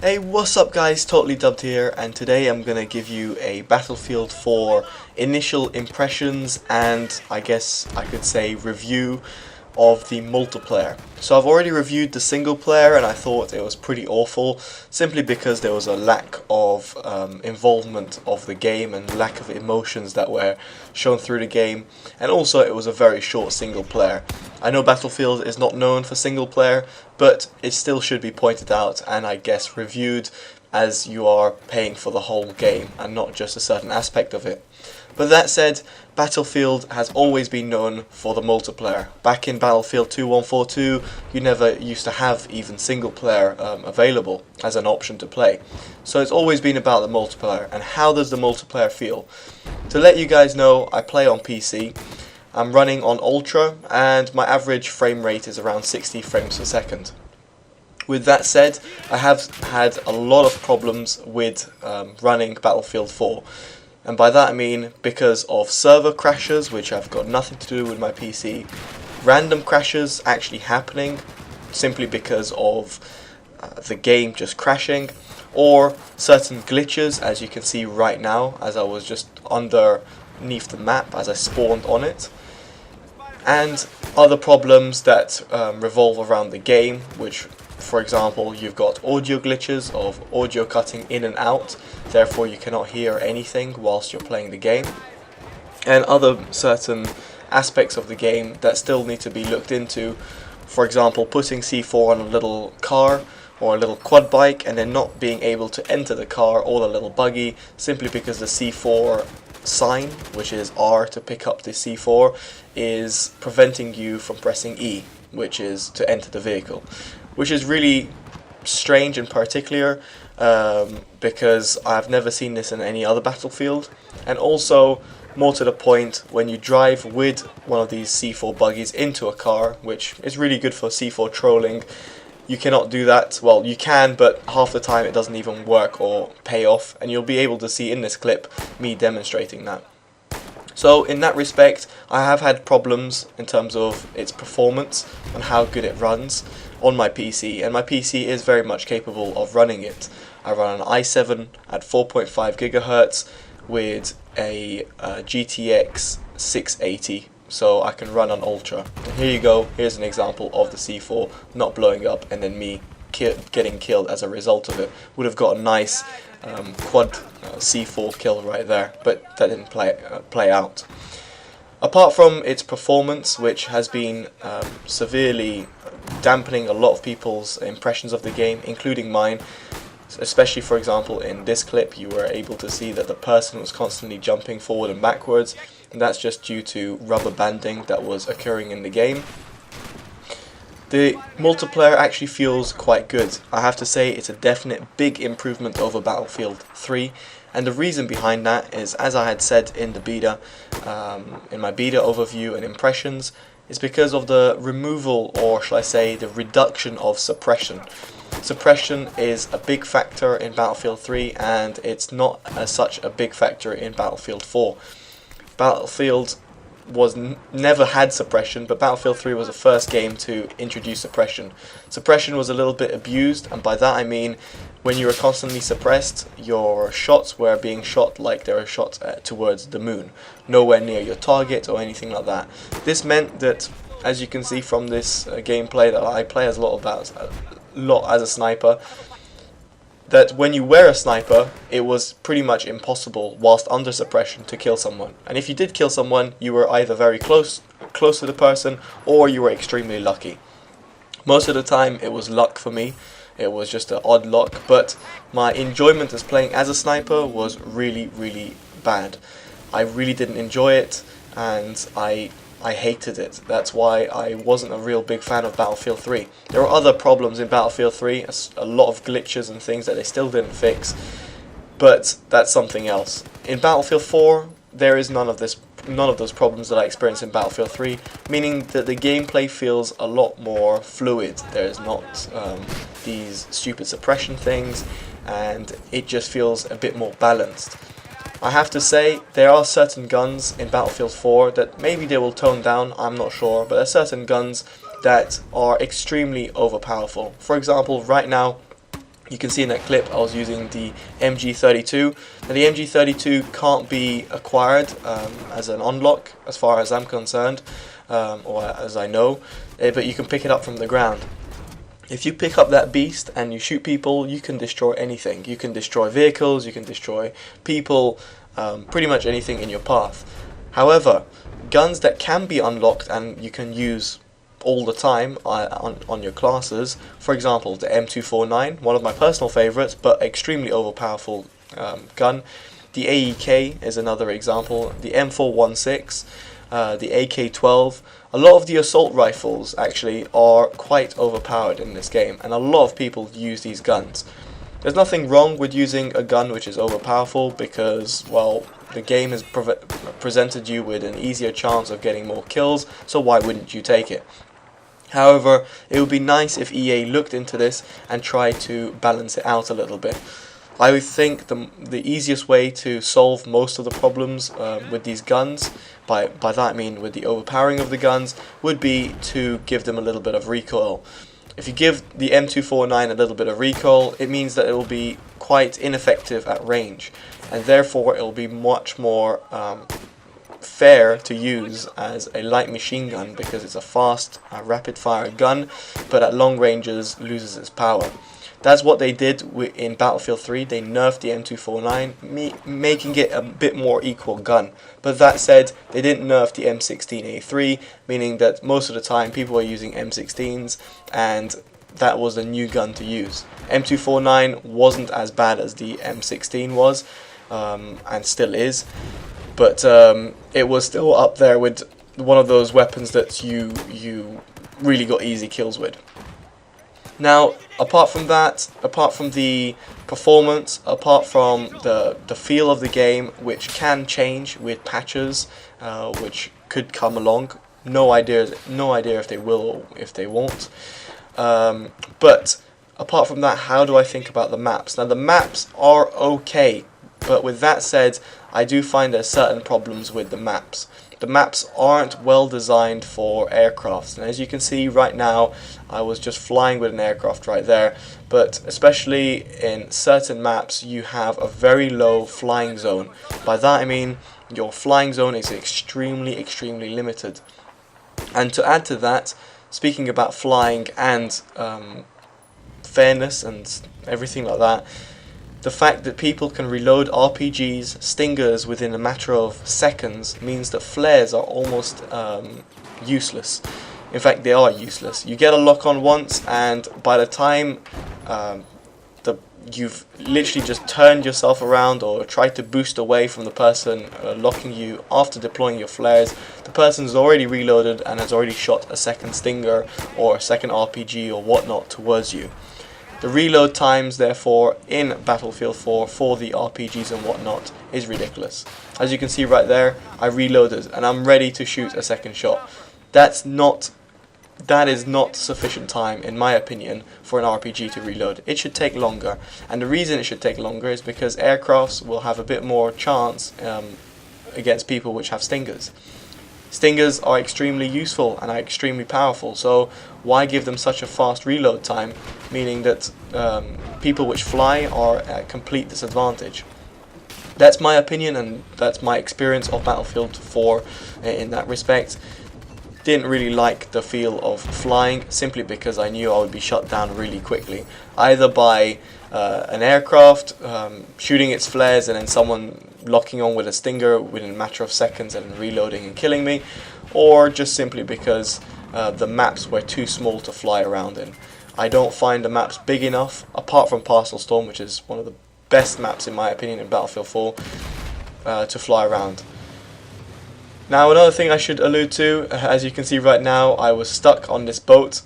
Hey, what's up guys, Totallydubbed here, and today I'm going to give you a Battlefield 4 initial impressions and I guess I could say review of the multiplayer. So I've already reviewed the single player and I thought it was pretty awful simply because there was a lack of involvement of the game and lack of emotions that were shown through the game, and also it was a very short single player. I know Battlefield is not known for single player, but it still should be pointed out and I guess reviewed, as you are paying for the whole game and not just a certain aspect of it. But that said, Battlefield has always been known for the multiplayer. Back in Battlefield 2142, you never used to have even single player available as an option to play. So it's always been about the multiplayer. And how does the multiplayer feel? To let you guys know, I play on PC. I'm running on Ultra and my average frame rate is around 60 frames per second. With that said, I have had a lot of problems with running Battlefield 4. And by that I mean because of server crashes, which have got nothing to do with my PC, random crashes actually happening simply because of the game just crashing, or certain glitches, as you can see right now as I was just underneath the map as I spawned on it, and other problems that revolve around the game, which, for example, you've got audio glitches of audio cutting in and out, therefore you cannot hear anything whilst you're playing the game, and other certain aspects of the game that still need to be looked into. For example, putting C4 on a little car or a little quad bike and then not being able to enter the car or the little buggy simply because the C4 sign, which is R to pick up the C4, is preventing you from pressing E, which is to enter the vehicle, which is really strange and particular because I've never seen this in any other Battlefield. And also, more to the point, when you drive with one of these C4 buggies into a car, which is really good for C4 trolling, you cannot do that. Well, you can, but half the time it doesn't even work or pay off, and you'll be able to see in this clip me demonstrating that. So in that respect, I have had problems in terms of its performance and how good it runs on my PC, and my PC is very much capable of running it. I run an i7 at 4.5 GHz with a GTX 680, so I can run on Ultra. And here you go, here's an example of the C4 not blowing up and then me getting killed as a result of it. Would have got a nice quad C4 kill right there, but that didn't play out. Apart from its performance, which has been severely dampening a lot of people's impressions of the game, including mine, especially, for example, in this clip you were able to see that the person was constantly jumping forward and backwards, and that's just due to rubber banding that was occurring in the game. The multiplayer actually feels quite good. I have to say it's a definite big improvement over Battlefield 3, and the reason behind that is, as I had said in the beta, in my beta overview and impressions, is because of the removal, or shall I say the reduction, of suppression. Suppression is a big factor in Battlefield 3 and it's not as such a big factor in Battlefield 4. Battlefield never had suppression, but Battlefield 3 was the first game to introduce suppression. Suppression was a little bit abused, and by that I mean when you were constantly suppressed, your shots were being shot like they were shot towards the moon, nowhere near your target or anything like that. This meant that, as you can see from this gameplay that I play as a lot as a sniper, that when you were a sniper, it was pretty much impossible whilst under suppression to kill someone. And if you did kill someone, you were either very close to the person, or you were extremely lucky. Most of the time it was luck for me, it was just an odd luck, but my enjoyment as playing as a sniper was really, really bad. I really didn't enjoy it, and I hated it. That's why I wasn't a real big fan of Battlefield 3. There were other problems in Battlefield 3, a lot of glitches and things that they still didn't fix, but that's something else. In Battlefield 4, there is none of those problems that I experienced in Battlefield 3, meaning that the gameplay feels a lot more fluid. There's not these stupid suppression things, and it just feels a bit more balanced. I have to say, there are certain guns in Battlefield 4 that maybe they will tone down, I'm not sure, but there are certain guns that are extremely overpowerful. For example, right now, You can see in that clip I was using the MG32. Now the MG32 can't be acquired as an unlock as far as I'm concerned, or as I know, but you can pick it up from the ground. If you pick up that beast and you shoot people, you can destroy anything. You can destroy vehicles, you can destroy people, pretty much anything in your path. However, guns that can be unlocked and you can use all the time on your classes, for example the M249, one of my personal favorites but extremely overpowerful gun. The AEK is another example, the M416, the AK-12. A lot of the assault rifles actually are quite overpowered in this game, and a lot of people use these guns. There's nothing wrong with using a gun which is overpowerful because, well, the game has presented you with an easier chance of getting more kills, so why wouldn't you take it? However, it would be nice if EA looked into this and tried to balance it out a little bit. I would think the easiest way to solve most of the problems with these guns, by that I mean with the overpowering of the guns, would be to give them a little bit of recoil. If you give the M249 a little bit of recoil, it means that it will be quite ineffective at range, and therefore it will be much more fair to use as a light machine gun because it's a fast, rapid fire gun, but at long ranges loses its power. That's what they did in Battlefield 3. They nerfed the M249, making it a bit more equal gun. But that said, they didn't nerf the M16A3, meaning that most of the time people were using M16s, and that was a new gun to use. M249 wasn't as bad as the M16 was, and still is, but it was still up there with one of those weapons that you really got easy kills with. Now, apart from that, apart from the performance, apart from the feel of the game, which can change with patches, which could come along, no idea if they will or if they won't. But apart from that, how do I think about the maps? Now, the maps are okay, but with that said, I do find there's certain problems with the maps. The maps aren't well designed for aircrafts, and as you can see right now, I was just flying with an aircraft right there, but especially in certain maps you have a very low flying zone. By that I mean your flying zone is extremely limited. And to add to that, speaking about flying and fairness and everything like that, the fact that people can reload RPGs, stingers within a matter of seconds means that flares are almost useless. In fact, they are useless. You get a lock on once, and by the time you've literally just turned yourself around or tried to boost away from the person locking you after deploying your flares, the person's already reloaded and has already shot a second stinger or a second RPG or whatnot towards you. The reload times, therefore, in Battlefield 4 for the RPGs and whatnot is ridiculous. As you can see right there, I reloaded and I'm ready to shoot a second shot. That is not sufficient time, in my opinion, for an RPG to reload. It should take longer, and the reason it should take longer is because aircrafts will have a bit more chance against people which have stingers. Stingers are extremely useful and are extremely powerful, so why give them such a fast reload time, meaning that people which fly are at complete disadvantage. That's my opinion, and that's my experience of Battlefield 4 in that respect. Didn't really like the feel of flying, simply because I knew I would be shut down really quickly, either by an aircraft shooting its flares and then someone locking on with a stinger within a matter of seconds and reloading and killing me, or just simply because the maps were too small to fly around in. I don't find the maps big enough, apart from Parcel Storm, which is one of the best maps in my opinion in Battlefield 4, to fly around. Now, another thing I should allude to, as you can see right now, I was stuck on this boat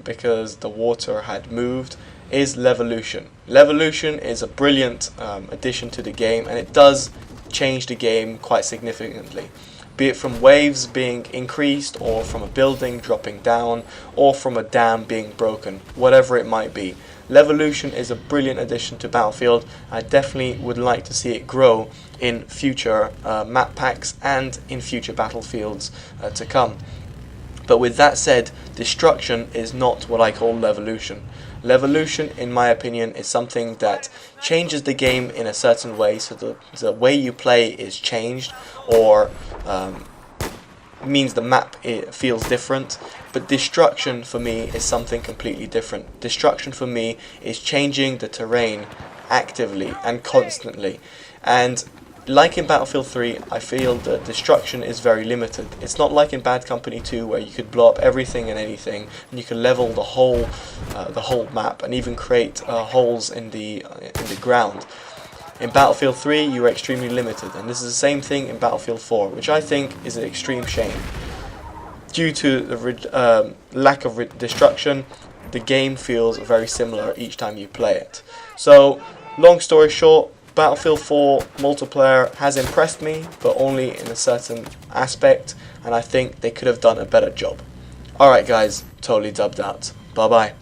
because the water had moved, is Levolution. Levolution is a brilliant addition to the game, and it does change the game quite significantly. Be it from waves being increased, or from a building dropping down, or from a dam being broken, whatever it might be. Levolution is a brilliant addition to Battlefield. I definitely would like to see it grow in future map packs and in future Battlefields to come. But with that said, destruction is not what I call levolution. Levolution, in my opinion, is something that changes the game in a certain way, so the way you play is changed, or means the map feels different. But destruction for me is something completely different. Destruction for me is changing the terrain actively and constantly. And like in Battlefield 3, I feel that destruction is very limited. It's not like in Bad Company 2, where you could blow up everything and anything, and you can level the whole map, and even create holes in the ground. In Battlefield 3, you are extremely limited, and this is the same thing in Battlefield 4, which I think is an extreme shame. Due to the lack of destruction, the game feels very similar each time you play it. So, long story short, Battlefield 4 multiplayer has impressed me, but only in a certain aspect, and I think they could have done a better job. Alright guys, totally dubbed out. Bye bye.